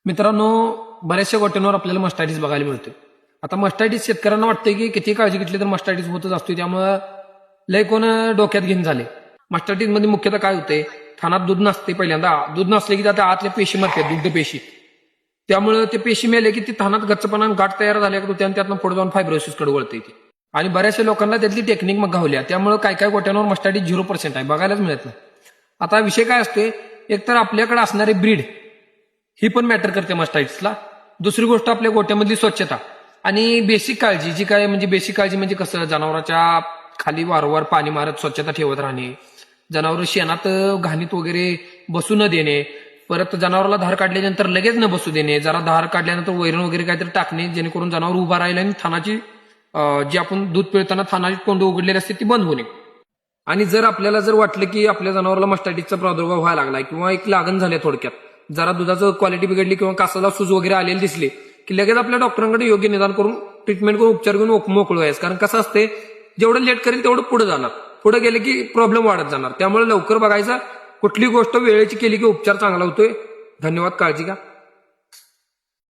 मित्रांनो, बऱ्याचशा गोट्यांवर आपल्याला मस्टायटिस बघायला मिळते. आता मस्टायटिस शेतकऱ्यांना वाटतंय की किती काळजी घेतली तर मस्टायटिस होतच असतो, त्यामुळे लय कोण डोक्यात घेऊन झाले. मस्टायटिस मध्ये मुख्यतः काय होते, थानात दूध नसते. पहिल्यांदा दूध नसले की त्या आतल्या पेशी मरते, दुग्ध पेशी. त्यामुळे ते पेशी मेले की ती थानात गच्चपणा गाठ तयार झाल्या की त्यातनं पुढे जाऊन फायब्रोसिस कडे वळते. आणि बऱ्याचशा लोकांना त्यातली टेक्निक मग घावल्या, त्यामुळे काय काय गोट्यांवर मस्टायटिस 0% आहे, बघायलाच मिळत नाही. आता विषय काय असते, एकतर आपल्याकडे असणारी ब्रीड ही पण मॅटर करते मस्टायटिसला. दुसरी गोष्ट आपल्या गोट्यामधली स्वच्छता आणि बेसिक काळजी. जी काय म्हणजे बेसिक काळजी म्हणजे कसं, जनावरांच्या खाली वारंवार पाणी मारत स्वच्छता ठेवत राहणे, जनावर शेणात घाणीत वगैरे बसू न देणे, परत जनावराला धार काढल्यानंतर लगेच न बसू देणे, जरा धार काढल्यानंतर वैरण वगैरे काहीतरी टाकणे, जेणेकरून जनावर उभा राहील आणि थानाची जी आपण दूध पिळताना थानाची तोंड उघडलेली असते ती बंद होणे. आणि जर आपल्याला वाटलं की आपल्या जनावराला मस्टायटिसचा प्रादुर्भाव व्हायला लागलाय किंवा एक लागण झाली थोडक्यात, जरा दुधाचं क्वालिटी बिघडली किंवा कासाला सूज वगैरे आलेली दिसली की लगेच आपल्या डॉक्टरांकडे योग्य निदान करून ट्रीटमेंट करून उपचार घेऊन मोकळं व्हायचं. कारण कसं असते, जेवढं लेट करेल तेवढं पुढे जाणार, पुढे गेले की प्रॉब्लेम वाढत जाणार. त्यामुळे लवकर बघायचा, कुठली गोष्ट वेळेची केली की उपचार चांगला होतोय. धन्यवाद, काळजी घ्या.